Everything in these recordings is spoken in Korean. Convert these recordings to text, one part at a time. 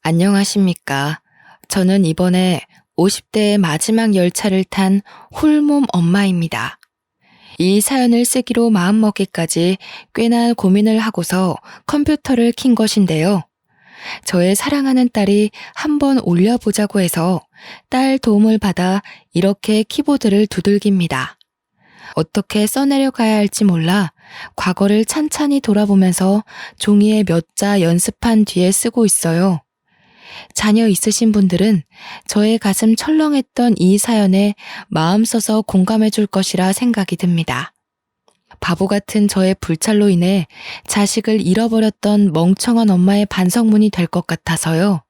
안녕하십니까. 저는 이번에 50대의 마지막 열차를 탄 홀몸 엄마입니다. 이 사연을 쓰기로 마음먹기까지 꽤나 고민을 하고서 컴퓨터를 킨 것인데요. 저의 사랑하는 딸이 한번 올려보자고 해서 딸 도움을 받아 이렇게 키보드를 두들깁니다. 어떻게 써내려가야 할지 몰라 과거를 찬찬히 돌아보면서 종이에 몇 자 연습한 뒤에 쓰고 있어요. 자녀 있으신 분들은 저의 가슴 철렁했던 이 사연에 마음 써서 공감해 줄 것이라 생각이 듭니다. 바보 같은 저의 불찰로 인해 자식을 잃어버렸던 멍청한 엄마의 반성문이 될 것 같아서요.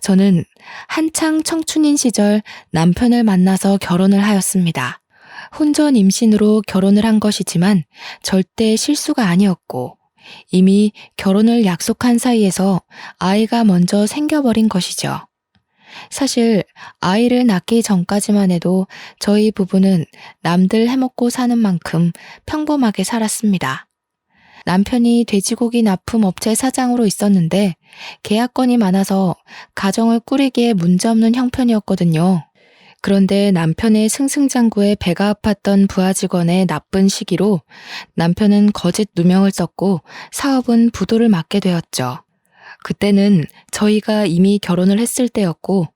저는 한창 청춘인 시절 남편을 만나서 결혼을 하였습니다. 혼전 임신으로 결혼을 한 것이지만 절대 실수가 아니었고 이미 결혼을 약속한 사이에서 아이가 먼저 생겨버린 것이죠. 사실 아이를 낳기 전까지만 해도 저희 부부는 남들 해먹고 사는 만큼 평범하게 살았습니다. 남편이 돼지고기 납품 업체 사장으로 있었는데 계약건이 많아서 가정을 꾸리기에 문제없는 형편이었거든요. 그런데 남편의 승승장구에 배가 아팠던 부하 직원의 나쁜 시기로 남편은 거짓 누명을 썼고 사업은 부도를 맞게 되었죠. 그때는 저희가 이미 결혼을 했을 때였고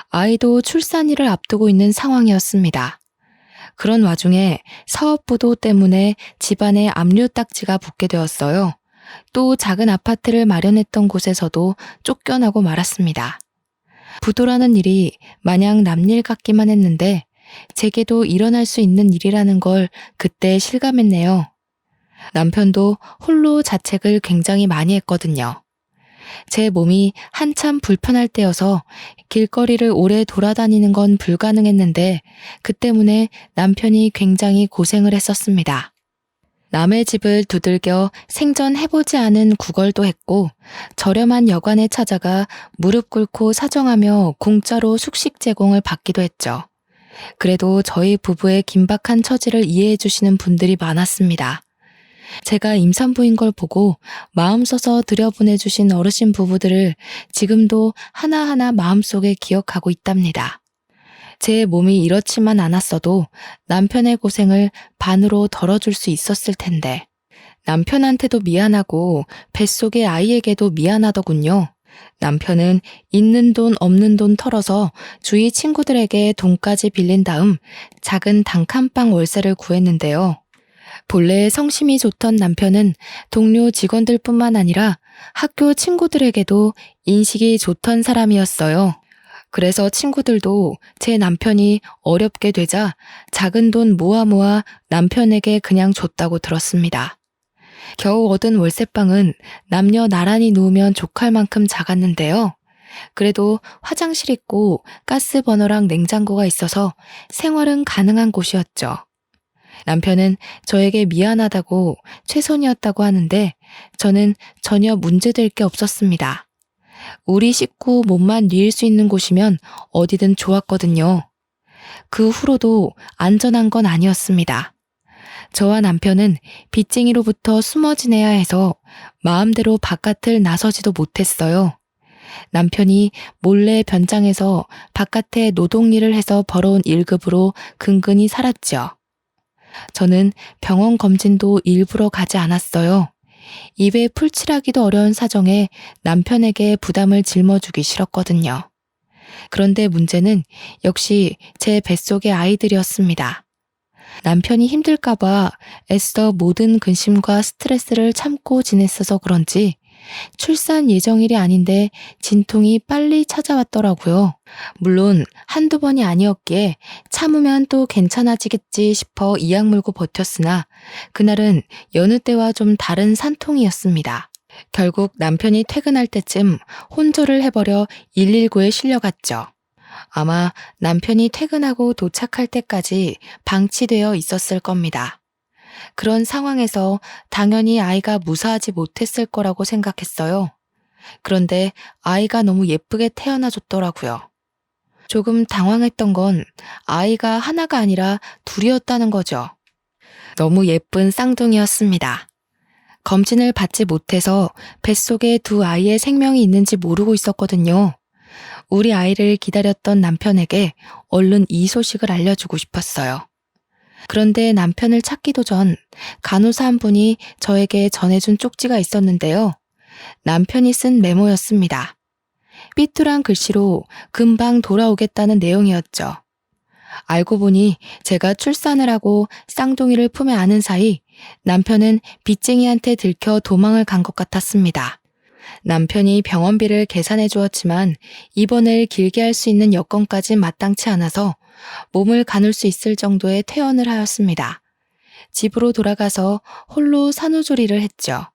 아이도 출산일을 앞두고 있는 상황이었습니다. 그런 와중에 사업 부도 때문에 집안에 압류 딱지가 붙게 되었어요. 또 작은 아파트를 마련했던 곳에서도 쫓겨나고 말았습니다. 부도라는 일이 마냥 남일 같기만 했는데 제게도 일어날 수 있는 일이라는 걸 그때 실감했네요. 남편도 홀로 자책을 굉장히 많이 했거든요. 제 몸이 한참 불편할 때여서 길거리를 오래 돌아다니는 건 불가능했는데 그 때문에 남편이 굉장히 고생을 했었습니다. 남의 집을 두들겨 생전해보지 않은 구걸도 했고 저렴한 여관에 찾아가 무릎 꿇고 사정하며 공짜로 숙식 제공을 받기도 했죠. 그래도 저희 부부의 긴박한 처지를 이해해 주시는 분들이 많았습니다. 제가 임산부인 걸 보고 마음 써서 들여보내주신 어르신 부부들을 지금도 하나하나 마음속에 기억하고 있답니다. 제 몸이 이렇지만 않았어도 남편의 고생을 반으로 덜어줄 수 있었을 텐데 남편한테도 미안하고 뱃속의 아이에게도 미안하더군요. 남편은 있는 돈 없는 돈 털어서 주위 친구들에게 돈까지 빌린 다음 작은 단칸방 월세를 구했는데요. 본래 성심이 좋던 남편은 동료 직원들뿐만 아니라 학교 친구들에게도 인식이 좋던 사람이었어요. 그래서 친구들도 제 남편이 어렵게 되자 작은 돈 모아 남편에게 그냥 줬다고 들었습니다. 겨우 얻은 월세방은 남녀 나란히 누우면 족할 만큼 작았는데요. 그래도 화장실 있고 가스 버너랑 냉장고가 있어서 생활은 가능한 곳이었죠. 남편은 저에게 미안하다고 최선이었다고 하는데 저는 전혀 문제될 게 없었습니다. 우리 식구 몸만 뉘일 수 있는 곳이면 어디든 좋았거든요. 그 후로도 안전한 건 아니었습니다. 저와 남편은 빚쟁이로부터 숨어 지내야 해서 마음대로 바깥을 나서지도 못했어요. 남편이 몰래 변장해서 바깥에 노동일을 해서 벌어온 1급으로 근근히 살았죠. 저는 병원 검진도 일부러 가지 않았어요. 입에 풀칠하기도 어려운 사정에 남편에게 부담을 짊어주기 싫었거든요. 그런데 문제는 역시 제 뱃속의 아이들이었습니다. 남편이 힘들까봐 애써 모든 근심과 스트레스를 참고 지냈어서 그런지 출산 예정일이 아닌데 진통이 빨리 찾아왔더라고요. 물론 한두 번이 아니었기에 참으면 또 괜찮아지겠지 싶어 이악 물고 버텼으나 그날은 여느 때와 좀 다른 산통이었습니다. 결국 남편이 퇴근할 때쯤 혼절을 해버려 119에 실려갔죠. 아마 남편이 퇴근하고 도착할 때까지 방치되어 있었을 겁니다. 그런 상황에서 당연히 아이가 무사하지 못했을 거라고 생각했어요. 그런데 아이가 너무 예쁘게 태어나줬더라고요. 조금 당황했던 건 아이가 하나가 아니라 둘이었다는 거죠. 너무 예쁜 쌍둥이였습니다. 검진을 받지 못해서 뱃속에 두 아이의 생명이 있는지 모르고 있었거든요. 우리 아이를 기다렸던 남편에게 얼른 이 소식을 알려주고 싶었어요. 그런데 남편을 찾기도 전 간호사 한 분이 저에게 전해준 쪽지가 있었는데요. 남편이 쓴 메모였습니다. 삐뚤한 글씨로 금방 돌아오겠다는 내용이었죠. 알고 보니 제가 출산을 하고 쌍둥이를 품에 안은 사이 남편은 빚쟁이한테 들켜 도망을 간 것 같았습니다. 남편이 병원비를 계산해 주었지만 입원을 길게 할 수 있는 여건까지 마땅치 않아서 몸을 가눌 수 있을 정도의 퇴원을 하였습니다. 집으로 돌아가서 홀로 산후조리를 했죠.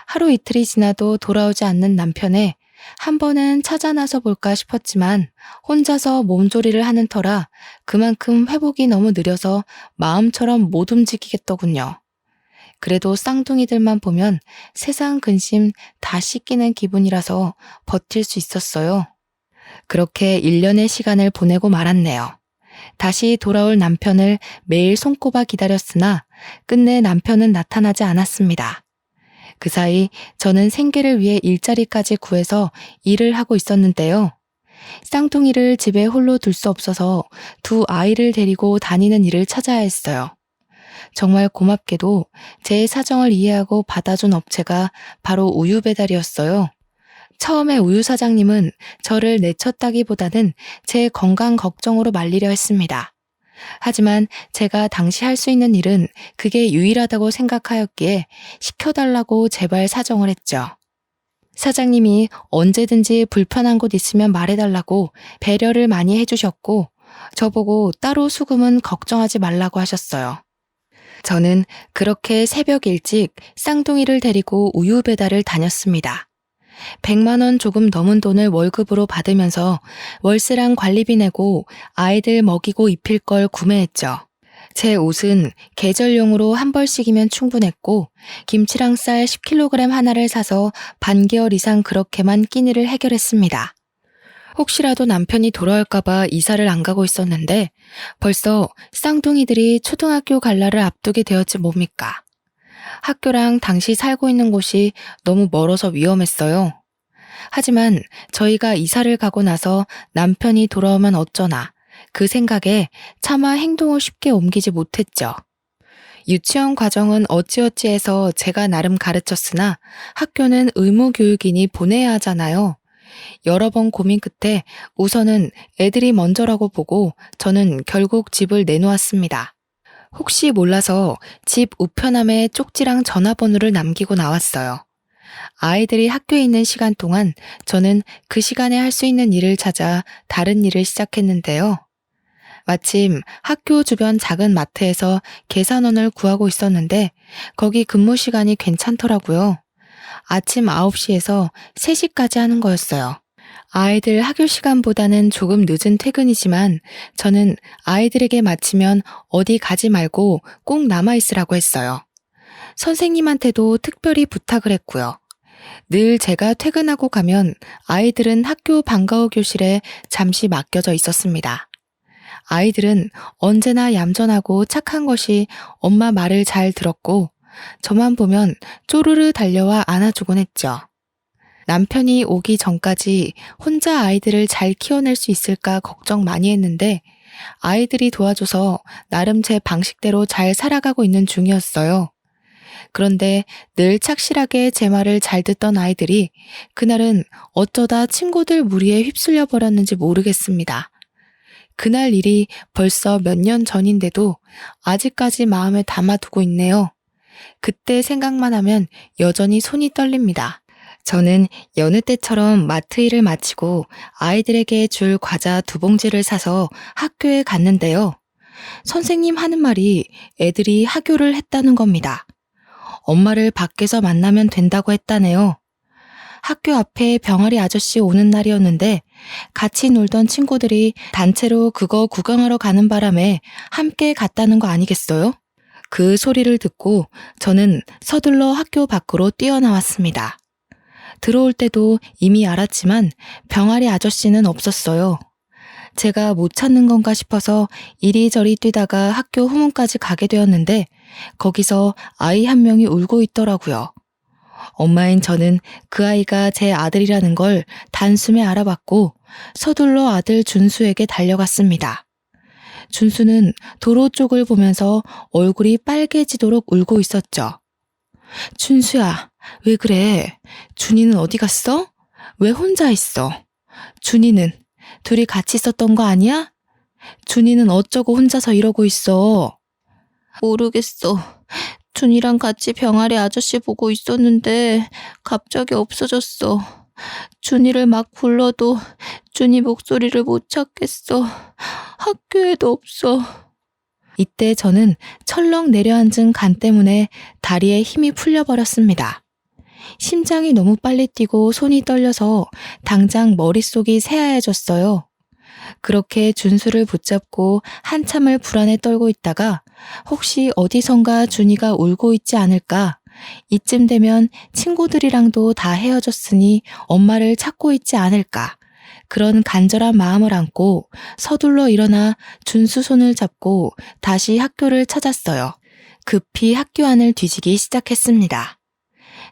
하루 이틀이 지나도 돌아오지 않는 남편에 한 번은 찾아 나서 볼까 싶었지만 혼자서 몸조리를 하는 터라 그만큼 회복이 너무 느려서 마음처럼 못 움직이겠더군요. 그래도 쌍둥이들만 보면 세상 근심 다 씻기는 기분이라서 버틸 수 있었어요. 그렇게 1년의 시간을 보내고 말았네요. 다시 돌아올 남편을 매일 손꼽아 기다렸으나 끝내 남편은 나타나지 않았습니다. 그 사이 저는 생계를 위해 일자리까지 구해서 일을 하고 있었는데요. 쌍둥이를 집에 홀로 둘 수 없어서 두 아이를 데리고 다니는 일을 찾아야 했어요. 정말 고맙게도 제 사정을 이해하고 받아준 업체가 바로 우유 배달이었어요. 처음에 우유 사장님은 저를 내쳤다기보다는 제 건강 걱정으로 말리려 했습니다. 하지만 제가 당시 할 수 있는 일은 그게 유일하다고 생각하였기에 시켜달라고 제발 사정을 했죠. 사장님이 언제든지 불편한 곳 있으면 말해달라고 배려를 많이 해주셨고 저보고 따로 수금은 걱정하지 말라고 하셨어요. 저는 그렇게 새벽 일찍 쌍둥이를 데리고 우유 배달을 다녔습니다. 100만 원 조금 넘은 돈을 월급으로 받으면서 월세랑 관리비 내고 아이들 먹이고 입힐 걸 구매했죠. 제 옷은 계절용으로 한 벌씩이면 충분했고 김치랑 쌀 10kg 하나를 사서 반개월 이상 그렇게만 끼니를 해결했습니다. 혹시라도 남편이 돌아올까봐 이사를 안 가고 있었는데 벌써 쌍둥이들이 초등학교 갈 날을 앞두게 되었지 뭡니까. 학교랑 당시 살고 있는 곳이 너무 멀어서 위험했어요. 하지만 저희가 이사를 가고 나서 남편이 돌아오면 어쩌나 그 생각에 차마 행동을 쉽게 옮기지 못했죠. 유치원 과정은 어찌어찌해서 제가 나름 가르쳤으나 학교는 의무교육이니 보내야 하잖아요. 여러 번 고민 끝에 우선은 애들이 먼저라고 보고 저는 결국 집을 내놓았습니다. 혹시 몰라서 집 우편함에 쪽지랑 전화번호를 남기고 나왔어요. 아이들이 학교에 있는 시간 동안 저는 그 시간에 할 수 있는 일을 찾아 다른 일을 시작했는데요. 마침 학교 주변 작은 마트에서 계산원을 구하고 있었는데 거기 근무 시간이 괜찮더라고요. 아침 9시에서 3시까지 하는 거였어요. 아이들 학교 시간보다는 조금 늦은 퇴근이지만 저는 아이들에게 마치면 어디 가지 말고 꼭 남아있으라고 했어요. 선생님한테도 특별히 부탁을 했고요. 늘 제가 퇴근하고 가면 아이들은 학교 방과후 교실에 잠시 맡겨져 있었습니다. 아이들은 언제나 얌전하고 착한 것이 엄마 말을 잘 들었고 저만 보면 쪼르르 달려와 안아주곤 했죠. 남편이 오기 전까지 혼자 아이들을 잘 키워낼 수 있을까 걱정 많이 했는데 아이들이 도와줘서 나름 제 방식대로 잘 살아가고 있는 중이었어요. 그런데 늘 착실하게 제 말을 잘 듣던 아이들이 그날은 어쩌다 친구들 무리에 휩쓸려 버렸는지 모르겠습니다. 그날 일이 벌써 몇 년 전인데도 아직까지 마음에 담아두고 있네요. 그때 생각만 하면 여전히 손이 떨립니다. 저는 여느 때처럼 마트 일을 마치고 아이들에게 줄 과자 2봉지를 사서 학교에 갔는데요. 선생님 하는 말이 애들이 하교를 했다는 겁니다. 엄마를 밖에서 만나면 된다고 했다네요. 학교 앞에 병아리 아저씨 오는 날이었는데 같이 놀던 친구들이 단체로 그거 구경하러 가는 바람에 함께 갔다는 거 아니겠어요? 그 소리를 듣고 저는 서둘러 학교 밖으로 뛰어나왔습니다. 들어올 때도 이미 알았지만 병아리 아저씨는 없었어요. 제가 못 찾는 건가 싶어서 이리저리 뛰다가 학교 후문까지 가게 되었는데 거기서 아이 한 명이 울고 있더라고요. 엄마인 저는 그 아이가 제 아들이라는 걸 단숨에 알아봤고 서둘러 아들 준수에게 달려갔습니다. 준수는 도로 쪽을 보면서 얼굴이 빨개지도록 울고 있었죠. 준수야, 왜 그래? 준이는 어디 갔어? 왜 혼자 있어? 준이는 둘이 같이 있었던 거 아니야? 준이는 어쩌고 혼자서 이러고 있어? 모르겠어. 준이랑 같이 병아리 아저씨 보고 있었는데 갑자기 없어졌어. 준이를 막 불러도 준이 목소리를 못 찾겠어. 학교에도 없어. 이때 저는 철렁 내려앉은 간 때문에 다리에 힘이 풀려버렸습니다. 심장이 너무 빨리 뛰고 손이 떨려서 당장 머릿속이 새하얘졌어요. 그렇게 준수를 붙잡고 한참을 불안에 떨고 있다가 혹시 어디선가 준이가 울고 있지 않을까? 이쯤 되면 친구들이랑도 다 헤어졌으니 엄마를 찾고 있지 않을까? 그런 간절한 마음을 안고 서둘러 일어나 준수 손을 잡고 다시 학교를 찾았어요. 급히 학교 안을 뒤지기 시작했습니다.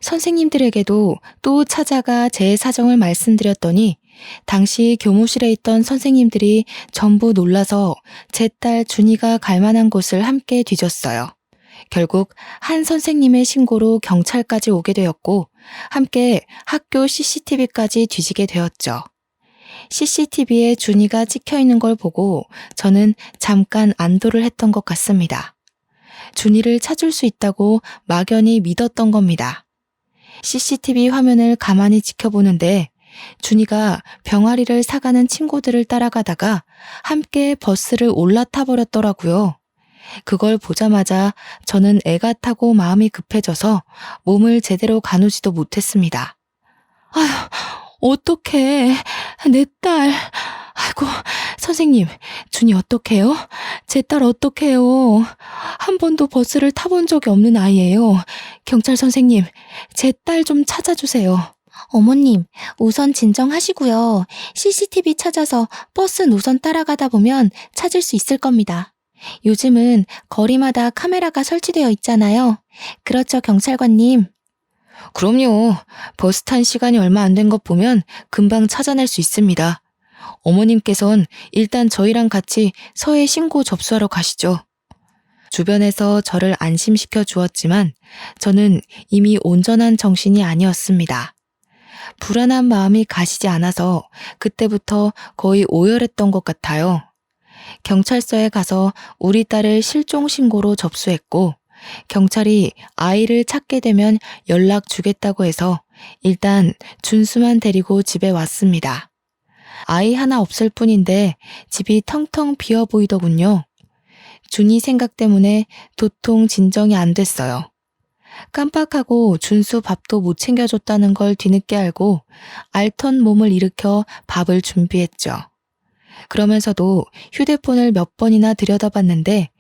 선생님들에게도 또 찾아가 제 사정을 말씀드렸더니 당시 교무실에 있던 선생님들이 전부 놀라서 제 딸 준이가 갈 만한 곳을 함께 뒤졌어요. 결국 한 선생님의 신고로 경찰까지 오게 되었고 함께 학교 CCTV까지 뒤지게 되었죠. CCTV에 준이가 찍혀 있는 걸 보고 저는 잠깐 안도를 했던 것 같습니다. 준이를 찾을 수 있다고 막연히 믿었던 겁니다. CCTV 화면을 가만히 지켜보는데 준이가 병아리를 사가는 친구들을 따라가다가 함께 버스를 올라타 버렸더라고요. 그걸 보자마자 저는 애가 타고 마음이 급해져서 몸을 제대로 가누지도 못했습니다. 아휴, 어떡해. 내 딸. 아이고, 선생님, 준이 어떡해요? 제 딸 어떡해요? 한 번도 버스를 타본 적이 없는 아이예요. 경찰 선생님, 제 딸 좀 찾아주세요. 어머님, 우선 진정하시고요. CCTV 찾아서 버스 노선 따라가다 보면 찾을 수 있을 겁니다. 요즘은 거리마다 카메라가 설치되어 있잖아요. 그렇죠, 경찰관님? 그럼요. 버스 탄 시간이 얼마 안 된 것 보면 금방 찾아낼 수 있습니다. 어머님께선 일단 저희랑 같이 서해 신고 접수하러 가시죠. 주변에서 저를 안심시켜 주었지만 저는 이미 온전한 정신이 아니었습니다. 불안한 마음이 가시지 않아서 그때부터 거의 오열했던 것 같아요. 경찰서에 가서 우리 딸을 실종 신고로 접수했고 경찰이 아이를 찾게 되면 연락 주겠다고 해서 일단 준수만 데리고 집에 왔습니다. 아이 하나 없을 뿐인데 집이 텅텅 비어 보이더군요. 준이 생각 때문에 도통 진정이 안 됐어요. 깜빡하고 준수 밥도 못 챙겨줬다는 걸 뒤늦게 알고 앓던 몸을 일으켜 밥을 준비했죠. 그러면서도 휴대폰을 몇 번이나 들여다봤는데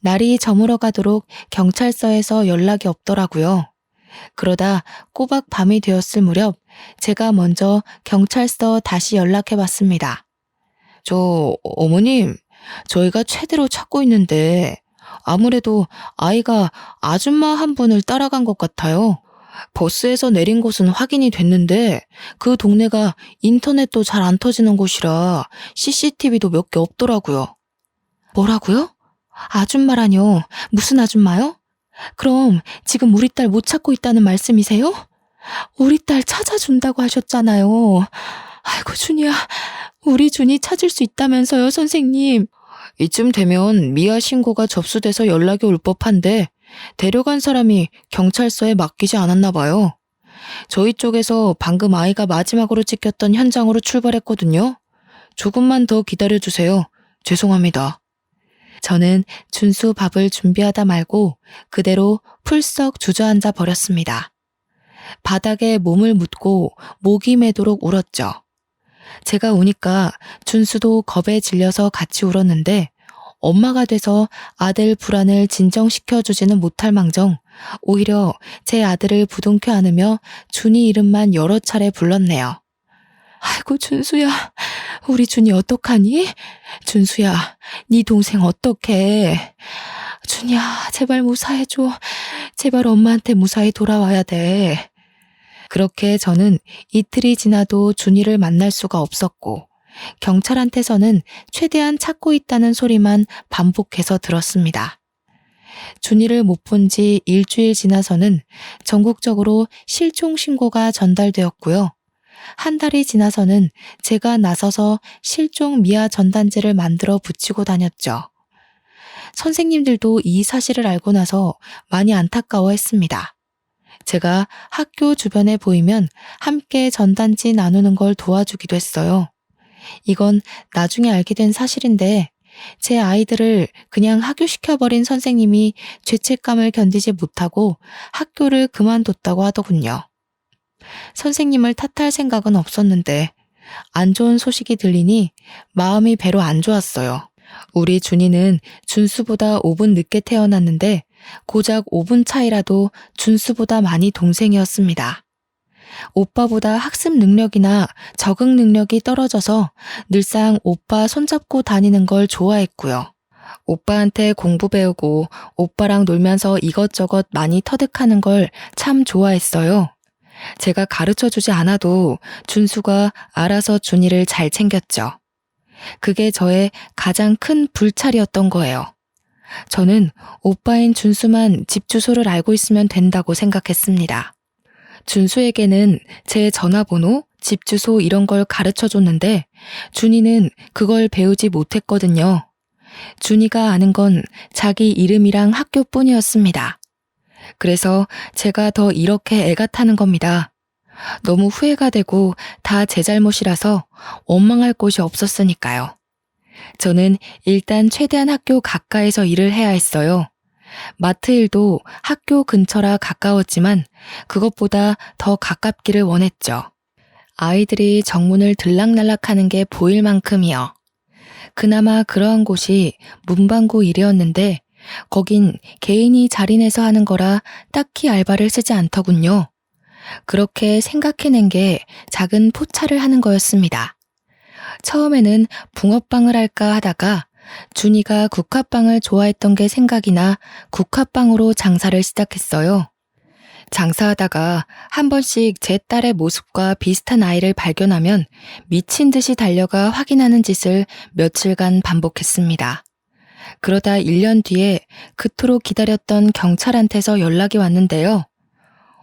날이 저물어 가도록 경찰서에서 연락이 없더라고요. 그러다 꼬박 밤이 되었을 무렵 제가 먼저 경찰서 다시 연락해봤습니다. 어머님, 저희가 최대로 찾고 있는데 아무래도 아이가 아줌마 한 분을 따라간 것 같아요. 버스에서 내린 곳은 확인이 됐는데 그 동네가 인터넷도 잘 안 터지는 곳이라 CCTV도 몇 개 없더라고요. 뭐라고요? 아줌마라뇨? 무슨 아줌마요? 그럼 지금 우리 딸 못 찾고 있다는 말씀이세요? 우리 딸 찾아준다고 하셨잖아요. 아이고 준이야, 우리 준이 찾을 수 있다면서요, 선생님. 이쯤 되면 미아 신고가 접수돼서 연락이 올 법한데 데려간 사람이 경찰서에 맡기지 않았나 봐요. 저희 쪽에서 방금 아이가 마지막으로 찍혔던 현장으로 출발했거든요. 조금만 더 기다려주세요. 죄송합니다. 저는 준수 밥을 준비하다 말고 그대로 풀썩 주저앉아 버렸습니다. 바닥에 몸을 묻고 목이 매도록 울었죠. 제가 우니까 준수도 겁에 질려서 같이 울었는데 엄마가 돼서 아들 불안을 진정시켜주지는 못할 망정 오히려 제 아들을 부둥켜 안으며 준이 이름만 여러 차례 불렀네요. 아이고 준수야, 우리 준이 어떡하니? 준수야, 네 동생 어떡해? 준이야, 제발 무사해줘. 제발 엄마한테 무사히 돌아와야 돼. 그렇게 저는 이틀이 지나도 준이를 만날 수가 없었고, 경찰한테서는 최대한 찾고 있다는 소리만 반복해서 들었습니다. 준이를 못 본 지 일주일 지나서는 전국적으로 실종 신고가 전달되었고요. 한 달이 지나서는 제가 나서서 실종 미아 전단지를 만들어 붙이고 다녔죠. 선생님들도 이 사실을 알고 나서 많이 안타까워했습니다. 제가 학교 주변에 보이면 함께 전단지 나누는 걸 도와주기도 했어요. 이건 나중에 알게 된 사실인데 제 아이들을 그냥 하교시켜버린 선생님이 죄책감을 견디지 못하고 학교를 그만뒀다고 하더군요. 선생님을 탓할 생각은 없었는데 안 좋은 소식이 들리니 마음이 배로 안 좋았어요. 우리 준이는 준수보다 5분 늦게 태어났는데 고작 5분 차이라도 준수보다 많이 동생이었습니다. 오빠보다 학습 능력이나 적응 능력이 떨어져서 늘상 오빠 손잡고 다니는 걸 좋아했고요. 오빠한테 공부 배우고 오빠랑 놀면서 이것저것 많이 터득하는 걸 참 좋아했어요. 제가 가르쳐주지 않아도 준수가 알아서 준이를 잘 챙겼죠. 그게 저의 가장 큰 불찰이었던 거예요. 저는 오빠인 준수만 집 주소를 알고 있으면 된다고 생각했습니다. 준수에게는 제 전화번호, 집 주소 이런 걸 가르쳐줬는데 준이는 그걸 배우지 못했거든요. 준이가 아는 건 자기 이름이랑 학교뿐이었습니다. 그래서 제가 더 이렇게 애가 타는 겁니다. 너무 후회가 되고 다 제 잘못이라서 원망할 곳이 없었으니까요. 저는 일단 최대한 학교 가까이서 일을 해야 했어요. 마트 일도 학교 근처라 가까웠지만 그것보다 더 가깝기를 원했죠. 아이들이 정문을 들락날락하는 게 보일 만큼이요. 그나마 그러한 곳이 문방구 일이었는데 거긴 개인이 자리내서 하는 거라 딱히 알바를 쓰지 않더군요. 그렇게 생각해낸 게 작은 포차를 하는 거였습니다. 처음에는 붕어빵을 할까 하다가 준이가 국화빵을 좋아했던 게 생각이 나 국화빵으로 장사를 시작했어요. 장사하다가 한 번씩 제 딸의 모습과 비슷한 아이를 발견하면 미친 듯이 달려가 확인하는 짓을 며칠간 반복했습니다. 그러다 1년 뒤에 그토록 기다렸던 경찰한테서 연락이 왔는데요.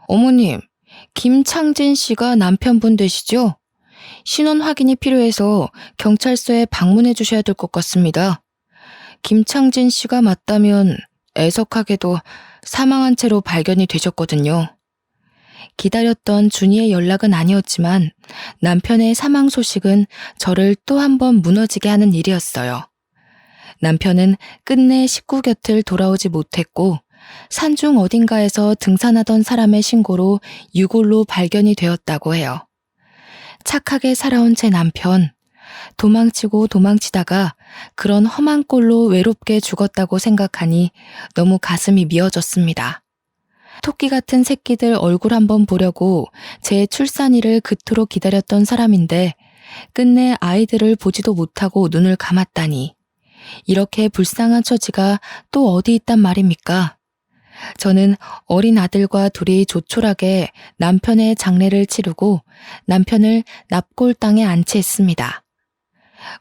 어머님, 김창진 씨가 남편분 되시죠? 신원 확인이 필요해서 경찰서에 방문해 주셔야 될 것 같습니다. 김창진 씨가 맞다면 애석하게도 사망한 채로 발견이 되셨거든요. 기다렸던 준이의 연락은 아니었지만 남편의 사망 소식은 저를 또 한 번 무너지게 하는 일이었어요. 남편은 끝내 식구 곁을 돌아오지 못했고 산중 어딘가에서 등산하던 사람의 신고로 유골로 발견이 되었다고 해요. 착하게 살아온 제 남편, 도망치고 도망치다가 그런 험한 꼴로 외롭게 죽었다고 생각하니 너무 가슴이 미어졌습니다. 토끼 같은 새끼들 얼굴 한번 보려고 제 출산일을 그토록 기다렸던 사람인데 끝내 아이들을 보지도 못하고 눈을 감았다니 이렇게 불쌍한 처지가 또 어디 있단 말입니까? 저는 어린 아들과 둘이 조촐하게 남편의 장례를 치르고 남편을 납골 땅에 안치했습니다.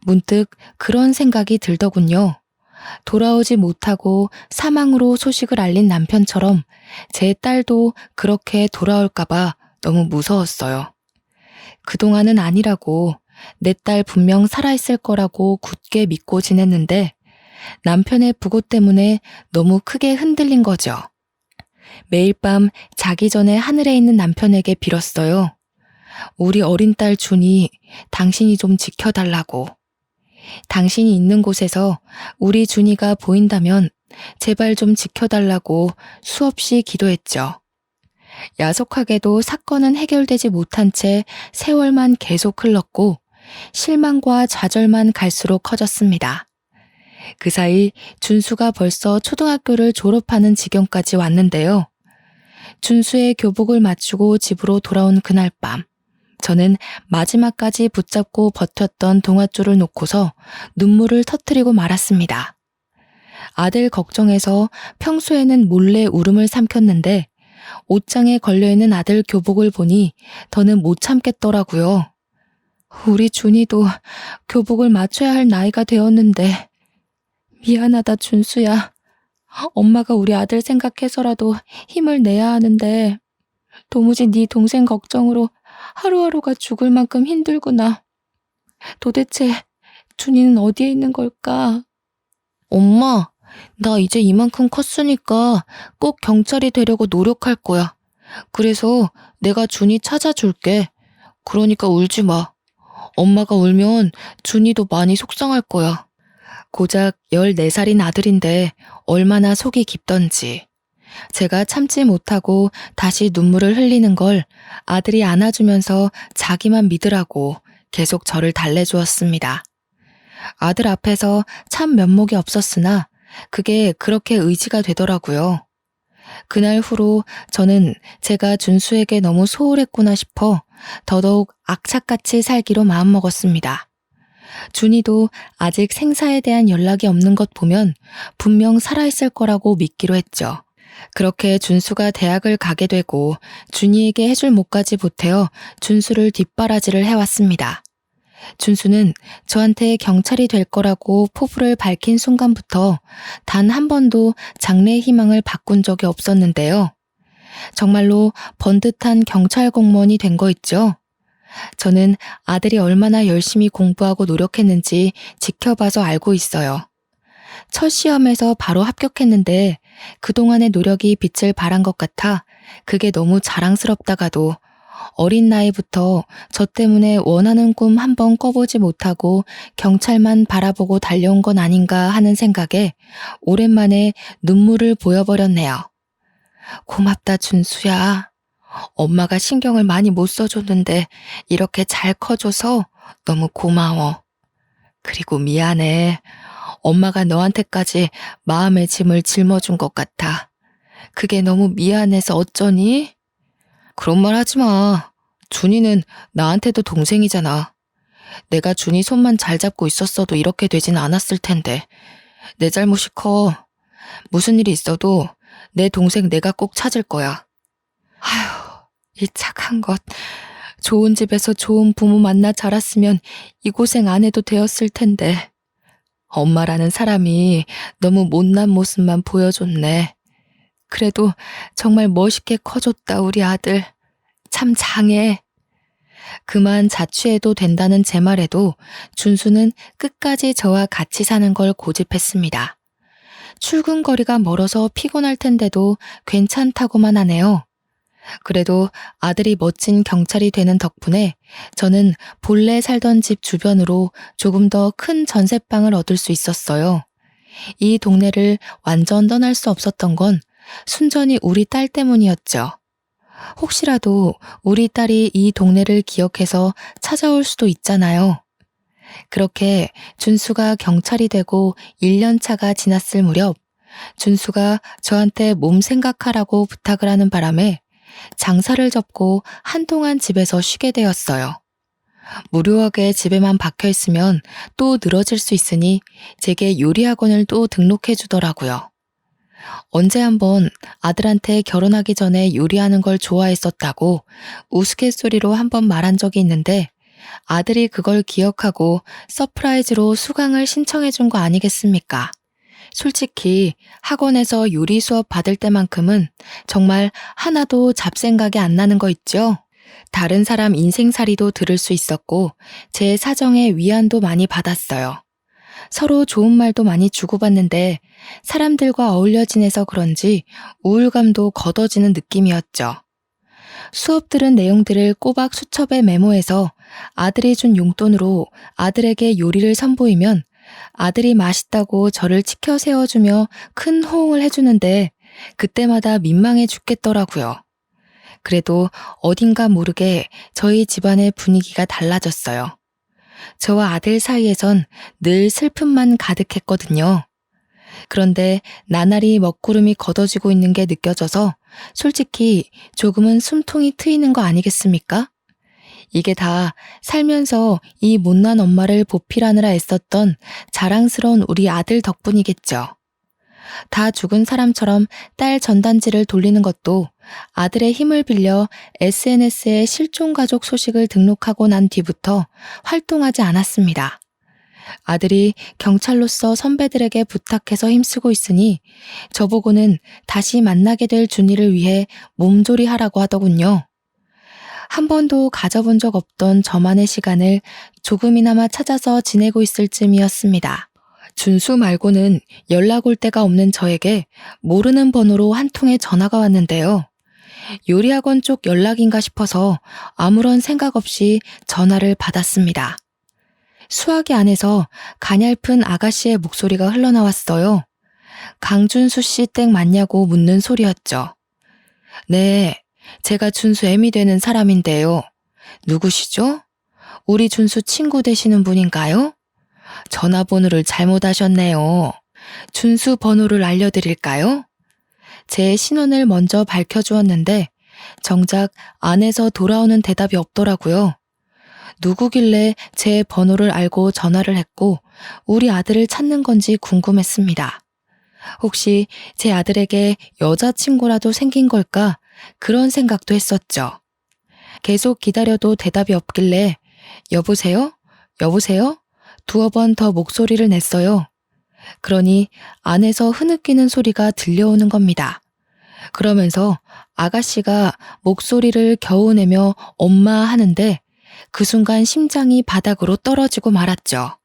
문득 그런 생각이 들더군요. 돌아오지 못하고 사망으로 소식을 알린 남편처럼 제 딸도 그렇게 돌아올까봐 너무 무서웠어요. 그동안은 아니라고 내 딸 분명 살아있을 거라고 굳게 믿고 지냈는데 남편의 부고 때문에 너무 크게 흔들린 거죠. 매일 밤 자기 전에 하늘에 있는 남편에게 빌었어요. 우리 어린 딸 준이 당신이 좀 지켜달라고. 당신이 있는 곳에서 우리 준이가 보인다면 제발 좀 지켜달라고 수없이 기도했죠. 야속하게도 사건은 해결되지 못한 채 세월만 계속 흘렀고 실망과 좌절만 갈수록 커졌습니다. 그 사이 준수가 벌써 초등학교를 졸업하는 지경까지 왔는데요. 준수의 교복을 맞추고 집으로 돌아온 그날 밤, 저는 마지막까지 붙잡고 버텼던 동아줄을 놓고서 눈물을 터뜨리고 말았습니다. 아들 걱정해서 평소에는 몰래 울음을 삼켰는데 옷장에 걸려있는 아들 교복을 보니 더는 못 참겠더라고요. 우리 준이도 교복을 맞춰야 할 나이가 되었는데 미안하다 준수야. 엄마가 우리 아들 생각해서라도 힘을 내야 하는데 도무지 네 동생 걱정으로 하루하루가 죽을 만큼 힘들구나. 도대체 준이는 어디에 있는 걸까? 엄마, 나 이제 이만큼 컸으니까 꼭 경찰이 되려고 노력할 거야. 그래서 내가 준이 찾아줄게. 그러니까 울지 마. 엄마가 울면 준이도 많이 속상할 거야. 고작 14살인 아들인데 얼마나 속이 깊던지. 제가 참지 못하고 다시 눈물을 흘리는 걸 아들이 안아주면서 자기만 믿으라고 계속 저를 달래주었습니다. 아들 앞에서 참 면목이 없었으나 그게 그렇게 의지가 되더라고요. 그날 후로 저는 제가 준수에게 너무 소홀했구나 싶어 더더욱 악착같이 살기로 마음먹었습니다. 준이도 아직 생사에 대한 연락이 없는 것 보면 분명 살아있을 거라고 믿기로 했죠. 그렇게 준수가 대학을 가게 되고 준이에게 해줄 몫까지 보태어 준수를 뒷바라지를 해왔습니다. 준수는 저한테 경찰이 될 거라고 포부를 밝힌 순간부터 단 한 번도 장래의 희망을 바꾼 적이 없었는데요. 정말로 번듯한 경찰 공무원이 된 거 있죠. 저는 아들이 얼마나 열심히 공부하고 노력했는지 지켜봐서 알고 있어요. 첫 시험에서 바로 합격했는데 그동안의 노력이 빛을 발한 것 같아 그게 너무 자랑스럽다가도 어린 나이부터 저 때문에 원하는 꿈 한 번 꿔보지 못하고 경찰만 바라보고 달려온 건 아닌가 하는 생각에 오랜만에 눈물을 보여버렸네요. 고맙다 준수야. 엄마가 신경을 많이 못 써줬는데 이렇게 잘 커줘서 너무 고마워. 그리고 미안해. 엄마가 너한테까지 마음의 짐을 짊어준 것 같아. 그게 너무 미안해서 어쩌니? 그런 말 하지 마. 준이는 나한테도 동생이잖아. 내가 준이 손만 잘 잡고 있었어도 이렇게 되진 않았을 텐데. 내 잘못이 커. 무슨 일이 있어도 내 동생 내가 꼭 찾을 거야. 아휴, 이 착한 것. 좋은 집에서 좋은 부모 만나 자랐으면 이 고생 안 해도 되었을 텐데. 엄마라는 사람이 너무 못난 모습만 보여줬네. 그래도 정말 멋있게 커줬다 우리 아들. 참 장해. 그만 자취해도 된다는 제 말에도 준수는 끝까지 저와 같이 사는 걸 고집했습니다. 출근 거리가 멀어서 피곤할 텐데도 괜찮다고만 하네요. 그래도 아들이 멋진 경찰이 되는 덕분에 저는 본래 살던 집 주변으로 조금 더 큰 전셋방을 얻을 수 있었어요. 이 동네를 완전 떠날 수 없었던 건 순전히 우리 딸 때문이었죠. 혹시라도 우리 딸이 이 동네를 기억해서 찾아올 수도 있잖아요. 그렇게 준수가 경찰이 되고 1년 차가 지났을 무렵 준수가 저한테 몸 생각하라고 부탁을 하는 바람에 장사를 접고 한동안 집에서 쉬게 되었어요. 무료하게 집에만 박혀 있으면 또 늘어질 수 있으니 제게 요리학원을 또 등록해 주더라고요. 언제 한번 아들한테 결혼하기 전에 요리하는 걸 좋아했었다고 우스갯소리로 한번 말한 적이 있는데 아들이 그걸 기억하고 서프라이즈로 수강을 신청해 준 거 아니겠습니까? 솔직히 학원에서 요리 수업 받을 때만큼은 정말 하나도 잡생각이 안 나는 거 있죠? 다른 사람 인생살이도 들을 수 있었고 제 사정에 위안도 많이 받았어요. 서로 좋은 말도 많이 주고받는데 사람들과 어울려 지내서 그런지 우울감도 걷어지는 느낌이었죠. 수업 들은 내용들을 꼬박 수첩에 메모해서 아들이 준 용돈으로 아들에게 요리를 선보이면 아들이 맛있다고 저를 치켜 세워주며 큰 호응을 해주는데 그때마다 민망해 죽겠더라고요. 그래도 어딘가 모르게 저희 집안의 분위기가 달라졌어요. 저와 아들 사이에선 늘 슬픔만 가득했거든요. 그런데 나날이 먹구름이 걷어지고 있는 게 느껴져서 솔직히 조금은 숨통이 트이는 거 아니겠습니까? 이게 다 살면서 이 못난 엄마를 보필하느라 애썼던 자랑스러운 우리 아들 덕분이겠죠. 다 죽은 사람처럼 딸 전단지를 돌리는 것도 아들의 힘을 빌려 SNS에 실종 가족 소식을 등록하고 난 뒤부터 활동하지 않았습니다. 아들이 경찰로서 선배들에게 부탁해서 힘쓰고 있으니 저보고는 다시 만나게 될 준이를 위해 몸조리하라고 하더군요. 한 번도 가져본 적 없던 저만의 시간을 조금이나마 찾아서 지내고 있을 쯤이었습니다. 준수 말고는 연락 올 데가 없는 저에게 모르는 번호로 한 통의 전화가 왔는데요. 요리학원 쪽 연락인가 싶어서 아무런 생각 없이 전화를 받았습니다. 수화기 안에서 가냘픈 아가씨의 목소리가 흘러나왔어요. 강준수 씨 댁 맞냐고 묻는 소리였죠. 네, 제가 준수 애미 되는 사람인데요. 누구시죠? 우리 준수 친구 되시는 분인가요? 전화번호를 잘못하셨네요. 준수 번호를 알려드릴까요? 제 신원을 먼저 밝혀주었는데 정작 안에서 돌아오는 대답이 없더라고요. 누구길래 제 번호를 알고 전화를 했고 우리 아들을 찾는 건지 궁금했습니다. 혹시 제 아들에게 여자친구라도 생긴 걸까? 그런 생각도 했었죠. 계속 기다려도 대답이 없길래 여보세요? 여보세요? 두어 번 더 목소리를 냈어요. 그러니 안에서 흐느끼는 소리가 들려오는 겁니다. 그러면서 아가씨가 목소리를 겨우 내며 엄마 하는데 그 순간 심장이 바닥으로 떨어지고 말았죠.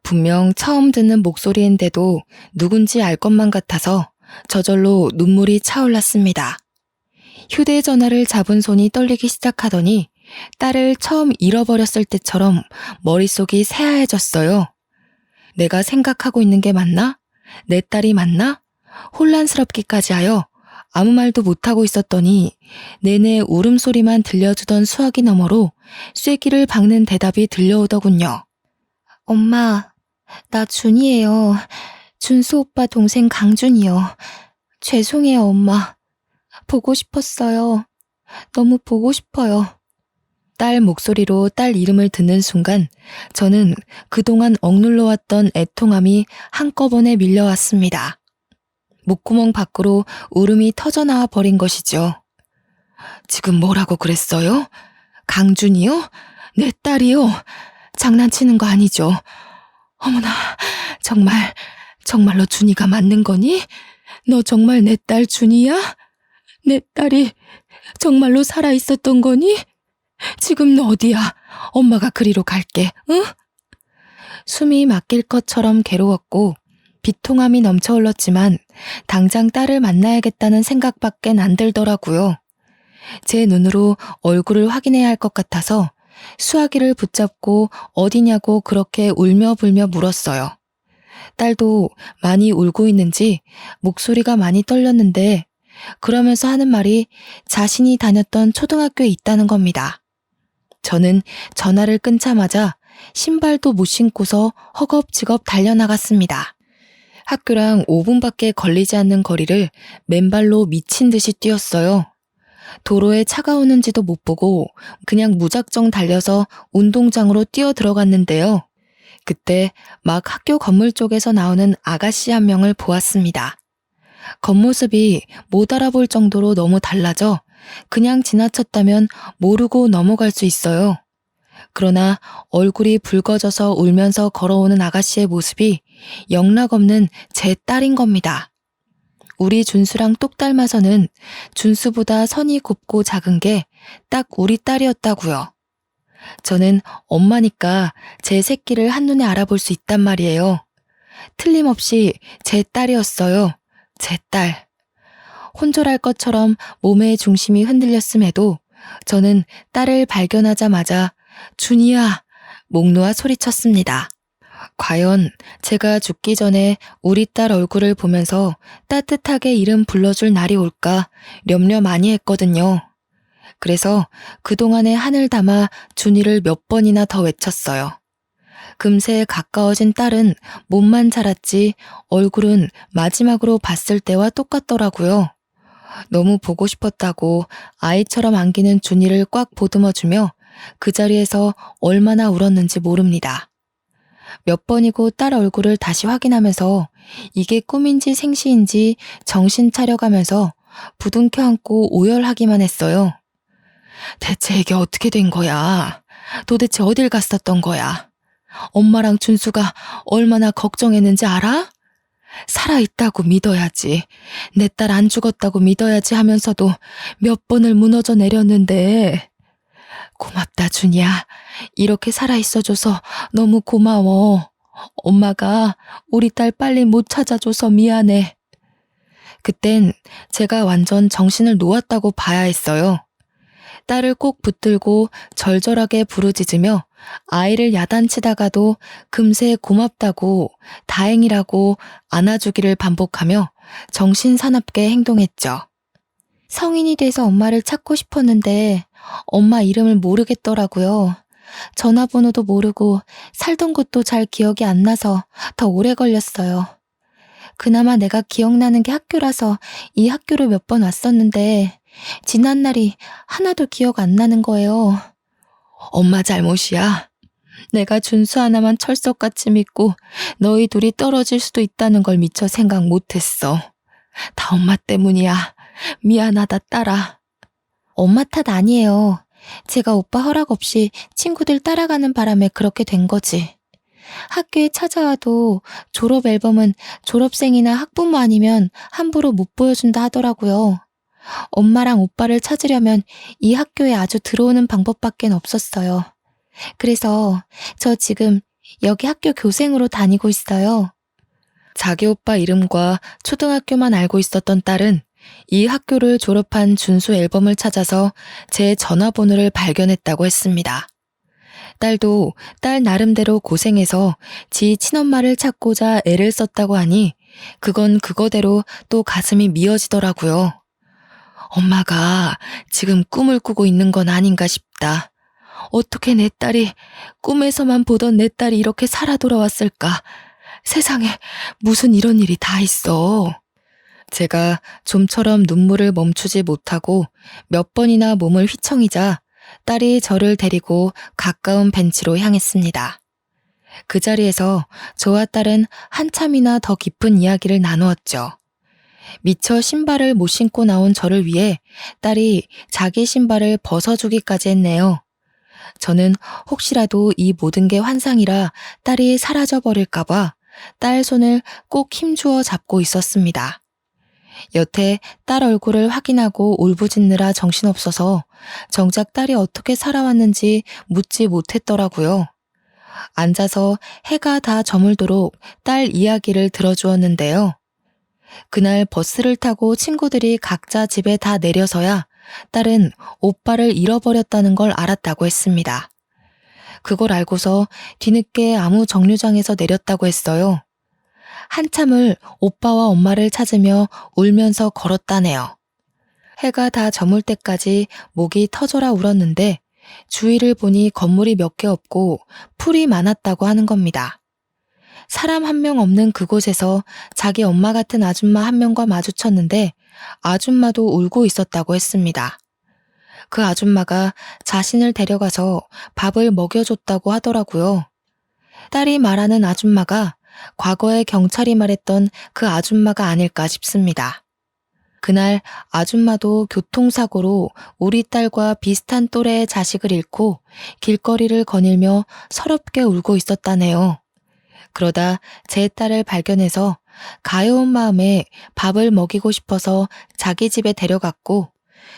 분명 처음 듣는 목소리인데도 누군지 알 것만 같아서 저절로 눈물이 차올랐습니다. 휴대전화를 잡은 손이 떨리기 시작하더니 딸을 처음 잃어버렸을 때처럼 머릿속이 새하얘졌어요. 내가 생각하고 있는 게 맞나? 내 딸이 맞나? 혼란스럽기까지 하여 아무 말도 못하고 있었더니 내내 울음소리만 들려주던 수화기 너머로 쐐기를 박는 대답이 들려오더군요. 엄마, 나 준이에요. 준수 오빠 동생 강준이요. 죄송해요, 엄마. 보고 싶었어요. 너무 보고 싶어요. 딸 목소리로 딸 이름을 듣는 순간 저는 그동안 억눌러왔던 애통함이 한꺼번에 밀려왔습니다. 목구멍 밖으로 울음이 터져나와 버린 것이죠. 지금 뭐라고 그랬어요? 강준이요? 내 딸이요? 장난치는 거 아니죠? 어머나, 정말로 준이가 맞는 거니? 너 정말 내 딸 준이야? 내 딸이 정말로 살아있었던 거니? 지금 너 어디야? 엄마가 그리로 갈게, 응? 숨이 막힐 것처럼 괴로웠고 비통함이 넘쳐 흘렀지만 당장 딸을 만나야겠다는 생각밖엔 안 들더라고요. 제 눈으로 얼굴을 확인해야 할 것 같아서 수화기를 붙잡고 어디냐고 그렇게 울며 불며 물었어요. 딸도 많이 울고 있는지 목소리가 많이 떨렸는데 그러면서 하는 말이 자신이 다녔던 초등학교에 있다는 겁니다. 저는 전화를 끊자마자 신발도 못 신고서 허겁지겁 달려나갔습니다. 학교랑 5분밖에 걸리지 않는 거리를 맨발로 미친 듯이 뛰었어요. 도로에 차가 오는지도 못 보고 그냥 무작정 달려서 운동장으로 뛰어 들어갔는데요. 그때 막 학교 건물 쪽에서 나오는 아가씨 한 명을 보았습니다. 겉모습이 못 알아볼 정도로 너무 달라져 그냥 지나쳤다면 모르고 넘어갈 수 있어요. 그러나 얼굴이 붉어져서 울면서 걸어오는 아가씨의 모습이 영락없는 제 딸인 겁니다. 우리 준수랑 똑 닮아서는 준수보다 선이 곱고 작은 게 딱 우리 딸이었다고요. 저는 엄마니까 제 새끼를 한눈에 알아볼 수 있단 말이에요. 틀림없이 제 딸이었어요. 제 딸. 혼절할 것처럼 몸의 중심이 흔들렸음에도 저는 딸을 발견하자마자 준이야! 목 놓아 소리쳤습니다. 과연 제가 죽기 전에 우리 딸 얼굴을 보면서 따뜻하게 이름 불러줄 날이 올까 염려 많이 했거든요. 그래서 그동안의 한을 담아 준이를 몇 번이나 더 외쳤어요. 금세 가까워진 딸은 몸만 자랐지 얼굴은 마지막으로 봤을 때와 똑같더라고요. 너무 보고 싶었다고 아이처럼 안기는 준이를 꽉 보듬어주며 그 자리에서 얼마나 울었는지 모릅니다. 몇 번이고 딸 얼굴을 다시 확인하면서 이게 꿈인지 생시인지 정신 차려가면서 부둥켜 안고 오열하기만 했어요. 대체 이게 어떻게 된 거야? 도대체 어딜 갔었던 거야? 엄마랑 준수가 얼마나 걱정했는지 알아? 살아있다고 믿어야지. 내 딸 안 죽었다고 믿어야지 하면서도 몇 번을 무너져 내렸는데. 고맙다, 준이야. 이렇게 살아있어줘서 너무 고마워. 엄마가 우리 딸 빨리 못 찾아줘서 미안해. 그땐 제가 완전 정신을 놓았다고 봐야 했어요. 딸을 꼭 붙들고 절절하게 부르짖으며 아이를 야단치다가도 금세 고맙다고 다행이라고 안아주기를 반복하며 정신사납게 행동했죠. 성인이 돼서 엄마를 찾고 싶었는데 엄마 이름을 모르겠더라고요. 전화번호도 모르고 살던 곳도 잘 기억이 안 나서 더 오래 걸렸어요. 그나마 내가 기억나는 게 학교라서 이 학교를 몇 번 왔었는데 지난 날이 하나도 기억 안 나는 거예요. 엄마 잘못이야. 내가 준수 하나만 철석같이 믿고 너희 둘이 떨어질 수도 있다는 걸 미처 생각 못했어. 다 엄마 때문이야. 미안하다, 딸아. 엄마 탓 아니에요. 제가 오빠 허락 없이 친구들 따라가는 바람에 그렇게 된 거지. 학교에 찾아와도 졸업 앨범은 졸업생이나 학부모 아니면 함부로 못 보여준다 하더라고요. 엄마랑 오빠를 찾으려면 이 학교에 아주 들어오는 방법밖엔 없었어요. 그래서 저 지금 여기 학교 교생으로 다니고 있어요. 자기 오빠 이름과 초등학교만 알고 있었던 딸은 이 학교를 졸업한 준수 앨범을 찾아서 제 전화번호를 발견했다고 했습니다. 딸도 딸 나름대로 고생해서 지 친엄마를 찾고자 애를 썼다고 하니 그건 그거대로 또 가슴이 미어지더라고요. 엄마가 지금 꿈을 꾸고 있는 건 아닌가 싶다. 어떻게 내 딸이 꿈에서만 보던 내 딸이 이렇게 살아 돌아왔을까? 세상에 무슨 이런 일이 다 있어. 제가 좀처럼 눈물을 멈추지 못하고 몇 번이나 몸을 휘청이자 딸이 저를 데리고 가까운 벤치로 향했습니다. 그 자리에서 저와 딸은 한참이나 더 깊은 이야기를 나누었죠. 미처 신발을 못 신고 나온 저를 위해 딸이 자기 신발을 벗어주기까지 했네요. 저는 혹시라도 이 모든 게 환상이라 딸이 사라져버릴까봐 딸 손을 꼭 힘주어 잡고 있었습니다. 여태 딸 얼굴을 확인하고 울부짖느라 정신없어서 정작 딸이 어떻게 살아왔는지 묻지 못했더라고요. 앉아서 해가 다 저물도록 딸 이야기를 들어주었는데요. 그날 버스를 타고 친구들이 각자 집에 다 내려서야 딸은 오빠를 잃어버렸다는 걸 알았다고 했습니다. 그걸 알고서 뒤늦게 아무 정류장에서 내렸다고 했어요. 한참을 오빠와 엄마를 찾으며 울면서 걸었다네요. 해가 다 저물 때까지 목이 터져라 울었는데 주위를 보니 건물이 몇 개 없고 풀이 많았다고 하는 겁니다. 사람 한 명 없는 그곳에서 자기 엄마 같은 아줌마 한 명과 마주쳤는데 아줌마도 울고 있었다고 했습니다. 그 아줌마가 자신을 데려가서 밥을 먹여줬다고 하더라고요. 딸이 말하는 아줌마가 과거에 경찰이 말했던 그 아줌마가 아닐까 싶습니다. 그날 아줌마도 교통사고로 우리 딸과 비슷한 또래의 자식을 잃고 길거리를 거닐며 서럽게 울고 있었다네요. 그러다 제 딸을 발견해서 가여운 마음에 밥을 먹이고 싶어서 자기 집에 데려갔고